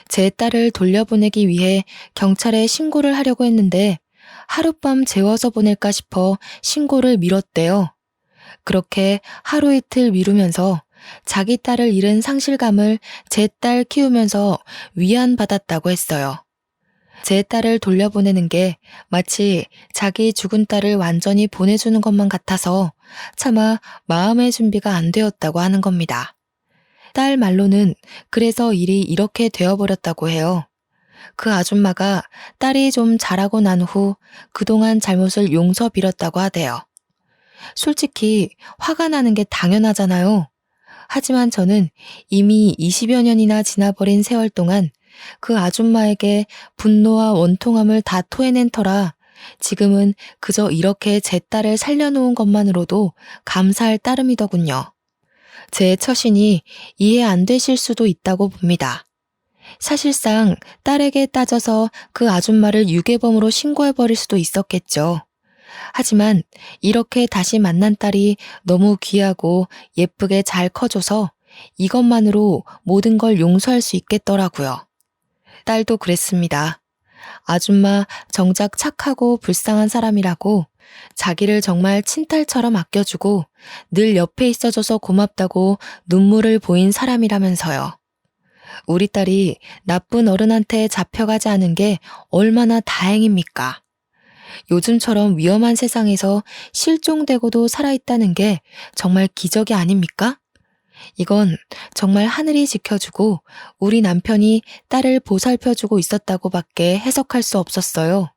제 딸을 돌려보내기 위해 경찰에 신고를 하려고 했는데 하룻밤 재워서 보낼까 싶어 신고를 미뤘대요. 그렇게 하루 이틀 미루면서 자기 딸을 잃은 상실감을 제 딸 키우면서 위안받았다고 했어요. 제 딸을 돌려보내는 게 마치 자기 죽은 딸을 완전히 보내주는 것만 같아서 차마 마음의 준비가 안 되었다고 하는 겁니다. 딸 말로는 그래서 일이 이렇게 되어버렸다고 해요. 그 아줌마가 딸이 좀 자라고 난 후 그동안 잘못을 용서 빌었다고 하대요. 솔직히 화가 나는 게 당연하잖아요. 하지만 저는 이미 20여 년이나 지나버린 세월 동안 그 아줌마에게 분노와 원통함을 다 토해낸 터라 지금은 그저 이렇게 제 딸을 살려놓은 것만으로도 감사할 따름이더군요. 제 처신이 이해 안 되실 수도 있다고 봅니다. 사실상 딸에게 따져서 그 아줌마를 유괴범으로 신고해버릴 수도 있었겠죠. 하지만 이렇게 다시 만난 딸이 너무 귀하고 예쁘게 잘 커줘서 이것만으로 모든 걸 용서할 수 있겠더라고요. 딸도 그랬습니다. 아줌마 정작 착하고 불쌍한 사람이라고 자기를 정말 친딸처럼 아껴주고 늘 옆에 있어줘서 고맙다고 눈물을 보인 사람이라면서요. 우리 딸이 나쁜 어른한테 잡혀가지 않은 게 얼마나 다행입니까? 요즘처럼 위험한 세상에서 실종되고도 살아있다는 게 정말 기적이 아닙니까? 이건 정말 하늘이 지켜주고 우리 남편이 딸을 보살펴주고 있었다고밖에 해석할 수 없었어요.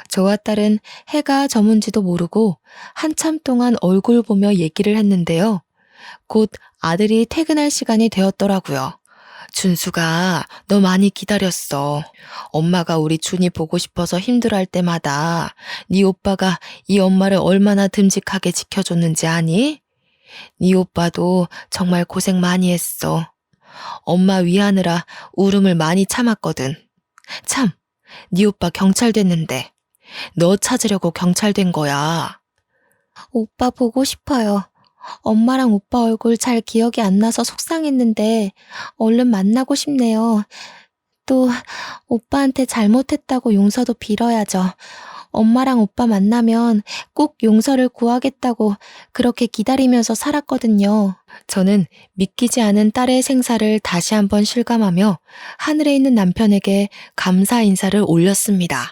저와 딸은 해가 저문지도 모르고 한참 동안 얼굴 보며 얘기를 했는데요. 곧 아들이 퇴근할 시간이 되었더라고요. 준수가 너 많이 기다렸어. 엄마가 우리 준이 보고 싶어서 힘들어할 때마다 네 오빠가 이 엄마를 얼마나 듬직하게 지켜줬는지 아니? 네 오빠도 정말 고생 많이 했어. 엄마 위하느라 울음을 많이 참았거든. 참, 네 오빠 경찰 됐는데 너 찾으려고 경찰 된 거야. 오빠 보고 싶어요. 엄마랑 오빠 얼굴 잘 기억이 안 나서 속상했는데 얼른 만나고 싶네요. 또 오빠한테 잘못했다고 용서도 빌어야죠. 엄마랑 오빠 만나면 꼭 용서를 구하겠다고 그렇게 기다리면서 살았거든요. 저는 믿기지 않은 딸의 생사를 다시 한번 실감하며 하늘에 있는 남편에게 감사 인사를 올렸습니다.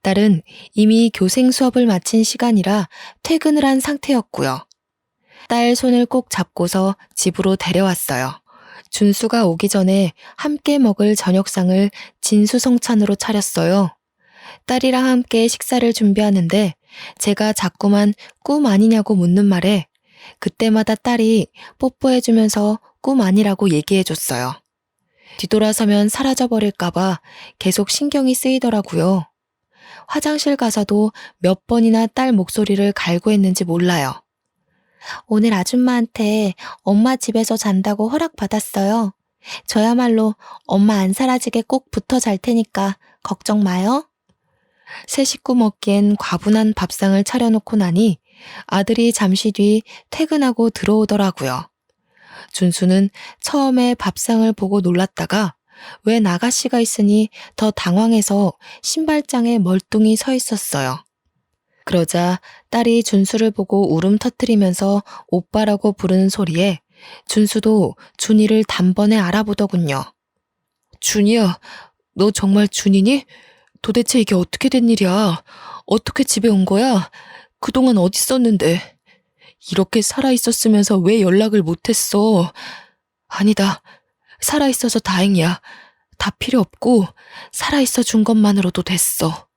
딸은 이미 교생 수업을 마친 시간이라 퇴근을 한 상태였고요. 딸 손을 꼭 잡고서 집으로 데려왔어요. 준수가 오기 전에 함께 먹을 저녁상을 진수성찬으로 차렸어요. 딸이랑 함께 식사를 준비하는데 제가 자꾸만 꿈 아니냐고 묻는 말에 그때마다 딸이 뽀뽀해주면서 꿈 아니라고 얘기해줬어요. 뒤돌아서면 사라져버릴까봐 계속 신경이 쓰이더라고요. 화장실 가서도 몇 번이나 딸 목소리를 갈구했는지 몰라요. 오늘 아줌마한테 엄마 집에서 잔다고 허락받았어요. 저야말로 엄마 안 사라지게 꼭 붙어 잘 테니까 걱정 마요. 세 식구 먹기엔 과분한 밥상을 차려놓고 나니 아들이 잠시 뒤 퇴근하고 들어오더라고요. 준수는 처음에 밥상을 보고 놀랐다가 웬 아가씨가 있으니 더 당황해서 신발장에 멀뚱히 서 있었어요. 그러자 딸이 준수를 보고 울음 터뜨리면서 오빠라고 부르는 소리에 준수도 준이를 단번에 알아보더군요. 준이야, 너 정말 준이니? 도대체 이게 어떻게 된 일이야? 어떻게 집에 온 거야? 그동안 어디 있었는데? 이렇게 살아있었으면서 왜 연락을 못했어? 아니다. 살아있어서 다행이야. 다 필요 없고 살아있어 준 것만으로도 됐어.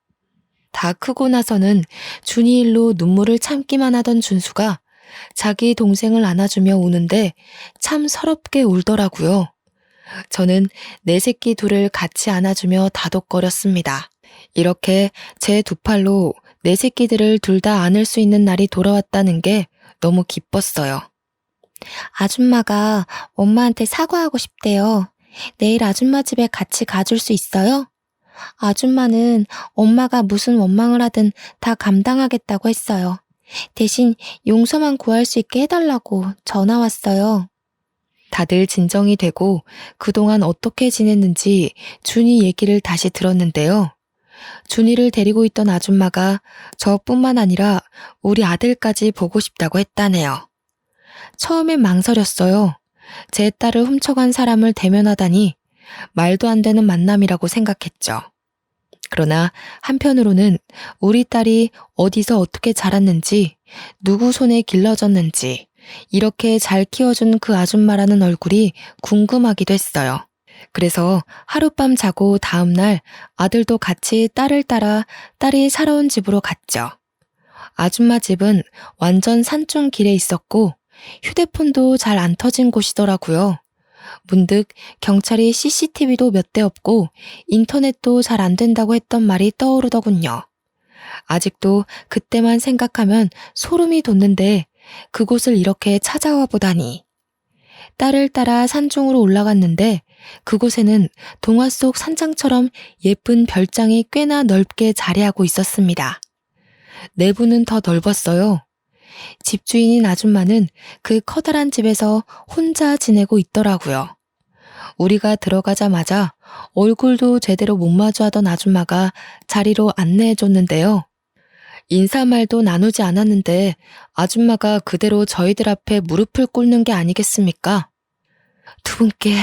다 크고 나서는 준이 일로 눈물을 참기만 하던 준수가 자기 동생을 안아주며 우는데 참 서럽게 울더라고요. 저는 내 새끼 둘을 같이 안아주며 다독거렸습니다. 이렇게 제 두 팔로 내 새끼들을 둘 다 안을 수 있는 날이 돌아왔다는 게 너무 기뻤어요. 아줌마가 엄마한테 사과하고 싶대요. 내일 아줌마 집에 같이 가줄 수 있어요? 아줌마는 엄마가 무슨 원망을 하든 다 감당하겠다고 했어요. 대신 용서만 구할 수 있게 해달라고 전화 왔어요. 다들 진정이 되고 그동안 어떻게 지냈는지 준이 얘기를 다시 들었는데요. 준이를 데리고 있던 아줌마가 저뿐만 아니라 우리 아들까지 보고 싶다고 했다네요. 처음엔 망설였어요. 제 딸을 훔쳐간 사람을 대면하다니 말도 안 되는 만남이라고 생각했죠. 그러나 한편으로는 우리 딸이 어디서 어떻게 자랐는지, 누구 손에 길러졌는지, 이렇게 잘 키워준 그 아줌마라는 얼굴이 궁금하기도 했어요. 그래서 하룻밤 자고 다음날 아들도 같이 딸을 따라 딸이 살아온 집으로 갔죠. 아줌마 집은 완전 산중 길에 있었고 휴대폰도 잘 안 터진 곳이더라고요. 문득 경찰이 CCTV도 몇 대 없고 인터넷도 잘 안 된다고 했던 말이 떠오르더군요. 아직도 그때만 생각하면 소름이 돋는데 그곳을 이렇게 찾아와 보다니. 딸을 따라 산중으로 올라갔는데 그곳에는 동화 속 산장처럼 예쁜 별장이 꽤나 넓게 자리하고 있었습니다. 내부는 더 넓었어요. 집주인인 아줌마는 그 커다란 집에서 혼자 지내고 있더라고요. 우리가 들어가자마자 얼굴도 제대로 못 마주하던 아줌마가 자리로 안내해줬는데요. 인사말도 나누지 않았는데 아줌마가 그대로 저희들 앞에 무릎을 꿇는 게 아니겠습니까? 두 분께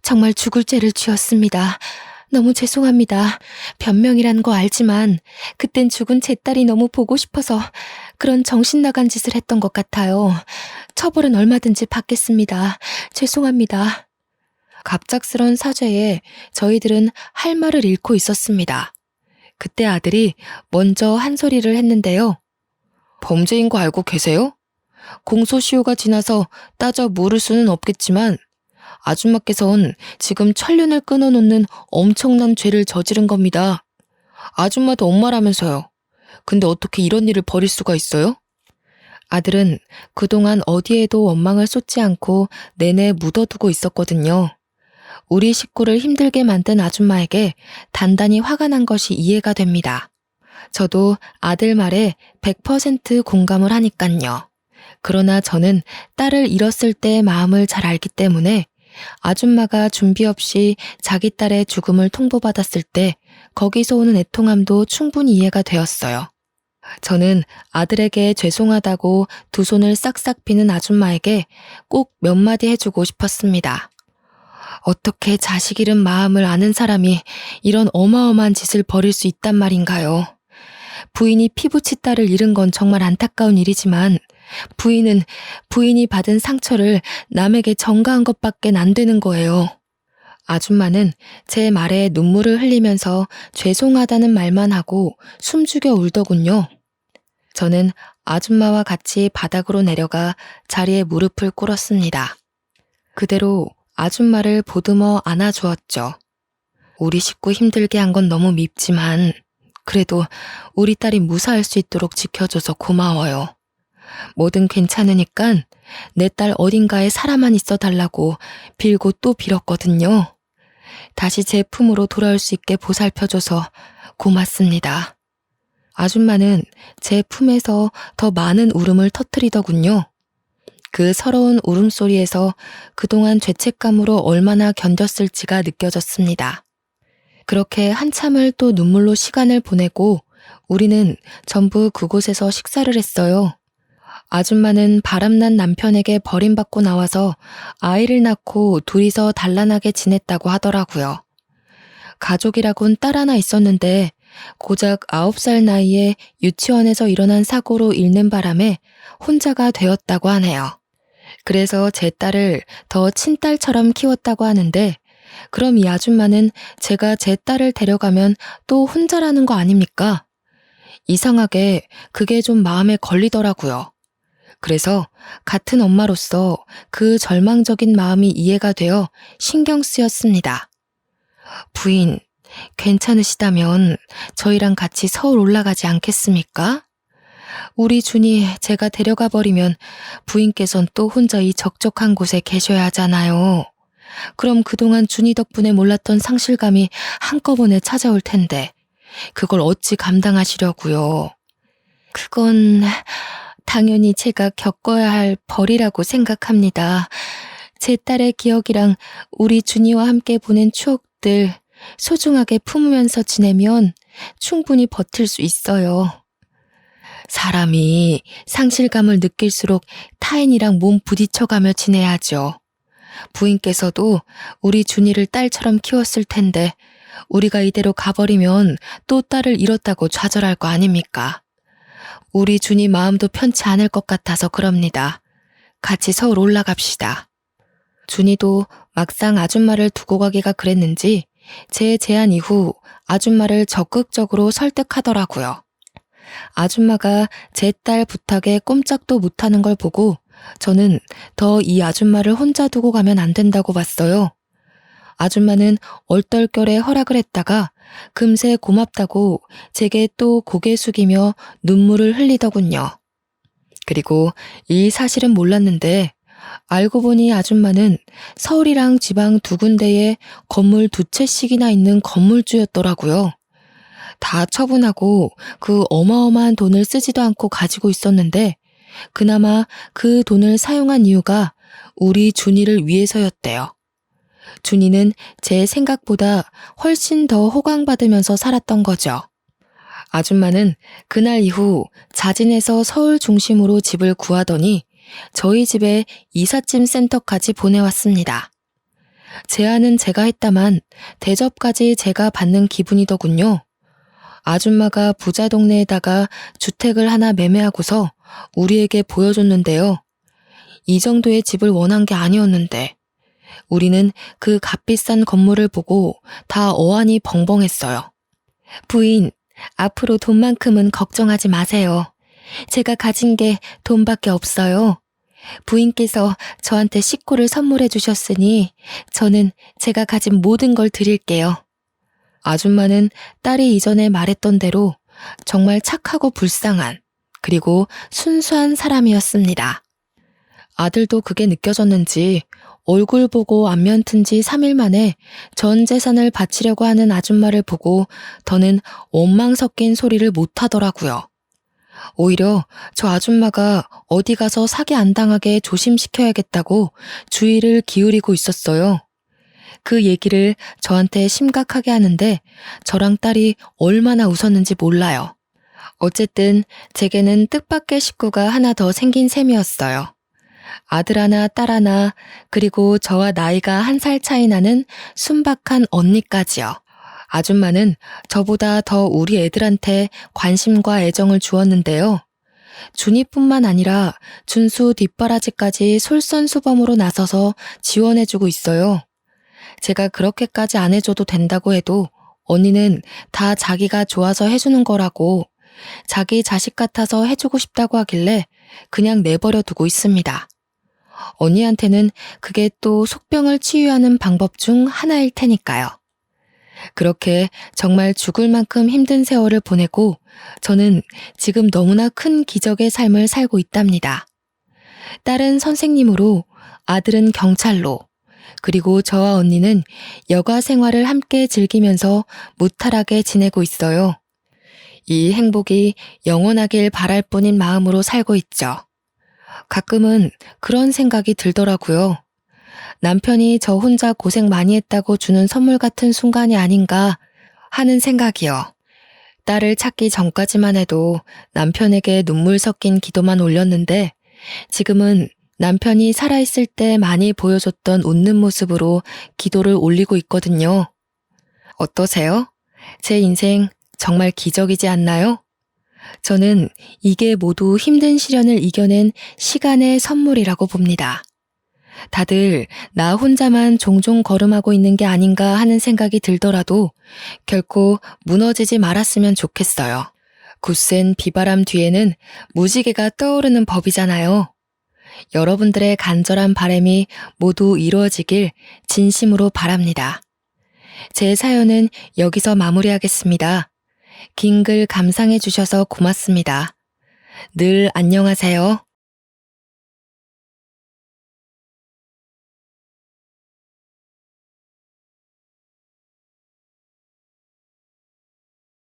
정말 죽을 죄를 지었습니다. 너무 죄송합니다. 변명이란 거 알지만 그땐 죽은 제 딸이 너무 보고 싶어서 그런 정신 나간 짓을 했던 것 같아요. 처벌은 얼마든지 받겠습니다. 죄송합니다. 갑작스런 사죄에 저희들은 할 말을 잃고 있었습니다. 그때 아들이 먼저 한 소리를 했는데요. 범죄인 거 알고 계세요? 공소시효가 지나서 따져 물을 수는 없겠지만 아줌마께선 지금 천륜을 끊어놓는 엄청난 죄를 저지른 겁니다. 아줌마도 엄마라면서요. 근데 어떻게 이런 일을 벌일 수가 있어요? 아들은 그동안 어디에도 원망을 쏟지 않고 내내 묻어두고 있었거든요. 우리 식구를 힘들게 만든 아줌마에게 단단히 화가 난 것이 이해가 됩니다. 저도 아들 말에 100% 공감을 하니깐요. 그러나 저는 딸을 잃었을 때의 마음을 잘 알기 때문에 아줌마가 준비 없이 자기 딸의 죽음을 통보받았을 때 거기서 오는 애통함도 충분히 이해가 되었어요. 저는 아들에게 죄송하다고 두 손을 싹싹 비는 아줌마에게 꼭 몇 마디 해주고 싶었습니다. 어떻게 자식 잃은 마음을 아는 사람이 이런 어마어마한 짓을 벌일 수 있단 말인가요? 부인이 피부치 딸을 잃은 건 정말 안타까운 일이지만 부인은 부인이 받은 상처를 남에게 전가한 것밖엔 안 되는 거예요. 아줌마는 제 말에 눈물을 흘리면서 죄송하다는 말만 하고 숨죽여 울더군요. 저는 아줌마와 같이 바닥으로 내려가 자리에 무릎을 꿇었습니다. 그대로 아줌마를 보듬어 안아주었죠. 우리 식구 힘들게 한 건 너무 밉지만 그래도 우리 딸이 무사할 수 있도록 지켜줘서 고마워요. 뭐든 괜찮으니까 내 딸 어딘가에 살아만 있어 달라고 빌고 또 빌었거든요. 다시 제 품으로 돌아올 수 있게 보살펴줘서 고맙습니다. 아줌마는 제 품에서 더 많은 울음을 터뜨리더군요. 그 서러운 울음소리에서 그동안 죄책감으로 얼마나 견뎠을지가 느껴졌습니다. 그렇게 한참을 또 눈물로 시간을 보내고 우리는 전부 그곳에서 식사를 했어요. 아줌마는 바람난 남편에게 버림받고 나와서 아이를 낳고 둘이서 단란하게 지냈다고 하더라고요. 가족이라곤 딸 하나 있었는데 고작 9살 나이에 유치원에서 일어난 사고로 잃는 바람에 혼자가 되었다고 하네요. 그래서 제 딸을 더 친딸처럼 키웠다고 하는데 그럼 이 아줌마는 제가 제 딸을 데려가면 또 혼자라는 거 아닙니까? 이상하게 그게 좀 마음에 걸리더라고요. 그래서 같은 엄마로서 그 절망적인 마음이 이해가 되어 신경 쓰였습니다. 부인, 괜찮으시다면 저희랑 같이 서울 올라가지 않겠습니까? 우리 준이 제가 데려가 버리면 부인께선 또 혼자 이 적적한 곳에 계셔야 하잖아요. 그럼 그동안 준이 덕분에 몰랐던 상실감이 한꺼번에 찾아올 텐데 그걸 어찌 감당하시려고요. 그건 당연히 제가 겪어야 할 벌이라고 생각합니다. 제 딸의 기억이랑 우리 준이와 함께 보낸 추억들 소중하게 품으면서 지내면 충분히 버틸 수 있어요. 사람이 상실감을 느낄수록 타인이랑 몸 부딪혀가며 지내야죠. 부인께서도 우리 준이를 딸처럼 키웠을 텐데 우리가 이대로 가버리면 또 딸을 잃었다고 좌절할 거 아닙니까? 우리 준이 마음도 편치 않을 것 같아서 그럽니다. 같이 서울 올라갑시다. 준이도 막상 아줌마를 두고 가기가 그랬는지 제 제안 이후 아줌마를 적극적으로 설득하더라고요. 아줌마가 제 딸 부탁에 꼼짝도 못하는 걸 보고 저는 더 이 아줌마를 혼자 두고 가면 안 된다고 봤어요. 아줌마는 얼떨결에 허락을 했다가 금세 고맙다고 제게 또 고개 숙이며 눈물을 흘리더군요. 그리고 이 사실은 몰랐는데 알고 보니 아줌마는 서울이랑 지방 두 군데에 건물 두 채씩이나 있는 건물주였더라고요. 다 처분하고 그 어마어마한 돈을 쓰지도 않고 가지고 있었는데 그나마 그 돈을 사용한 이유가 우리 준이를 위해서였대요. 준이는 제 생각보다 훨씬 더 호강받으면서 살았던 거죠. 아줌마는 그날 이후 자진해서 서울 중심으로 집을 구하더니 저희 집에 이삿짐 센터까지 보내왔습니다. 제안은 제가 했다만 대접까지 제가 받는 기분이더군요. 아줌마가 부자 동네에다가 주택을 하나 매매하고서 우리에게 보여줬는데요. 이 정도의 집을 원한 게 아니었는데 우리는 그 값비싼 건물을 보고 다 어안이 벙벙했어요. 부인, 앞으로 돈만큼은 걱정하지 마세요. 제가 가진 게 돈밖에 없어요. 부인께서 저한테 식구를 선물해 주셨으니 저는 제가 가진 모든 걸 드릴게요. 아줌마는 딸이 이전에 말했던 대로 정말 착하고 불쌍한 그리고 순수한 사람이었습니다. 아들도 그게 느껴졌는지 얼굴 보고 안면 튼 지 3일 만에 전 재산을 바치려고 하는 아줌마를 보고 더는 원망 섞인 소리를 못 하더라고요. 오히려 저 아줌마가 어디 가서 사기 안 당하게 조심시켜야겠다고 주의를 기울이고 있었어요. 그 얘기를 저한테 심각하게 하는데 저랑 딸이 얼마나 웃었는지 몰라요. 어쨌든 제게는 뜻밖의 식구가 하나 더 생긴 셈이었어요. 아들 하나, 딸 하나, 그리고 저와 나이가 1살 차이 나는 순박한 언니까지요. 아줌마는 저보다 더 우리 애들한테 관심과 애정을 주었는데요. 준이뿐만 아니라 준수 뒷바라지까지 솔선수범으로 나서서 지원해주고 있어요. 제가 그렇게까지 안 해줘도 된다고 해도 언니는 다 자기가 좋아서 해주는 거라고 자기 자식 같아서 해주고 싶다고 하길래 그냥 내버려 두고 있습니다. 언니한테는 그게 또 속병을 치유하는 방법 중 하나일 테니까요. 그렇게 정말 죽을 만큼 힘든 세월을 보내고 저는 지금 너무나 큰 기적의 삶을 살고 있답니다. 딸은 선생님으로, 아들은 경찰로, 그리고 저와 언니는 여가 생활을 함께 즐기면서 무탈하게 지내고 있어요. 이 행복이 영원하길 바랄 뿐인 마음으로 살고 있죠. 가끔은 그런 생각이 들더라고요. 남편이 저 혼자 고생 많이 했다고 주는 선물 같은 순간이 아닌가 하는 생각이요. 딸을 찾기 전까지만 해도 남편에게 눈물 섞인 기도만 올렸는데 지금은 남편이 살아있을 때 많이 보여줬던 웃는 모습으로 기도를 올리고 있거든요. 어떠세요? 제 인생 정말 기적이지 않나요? 저는 이게 모두 힘든 시련을 이겨낸 시간의 선물이라고 봅니다. 다들 나 혼자만 종종 걸음하고 있는 게 아닌가 하는 생각이 들더라도 결코 무너지지 말았으면 좋겠어요. 굳센 비바람 뒤에는 무지개가 떠오르는 법이잖아요. 여러분들의 간절한 바람이 모두 이루어지길 진심으로 바랍니다. 제 사연은 여기서 마무리하겠습니다. 긴 글 감상해 주셔서 고맙습니다. 늘 안녕하세요.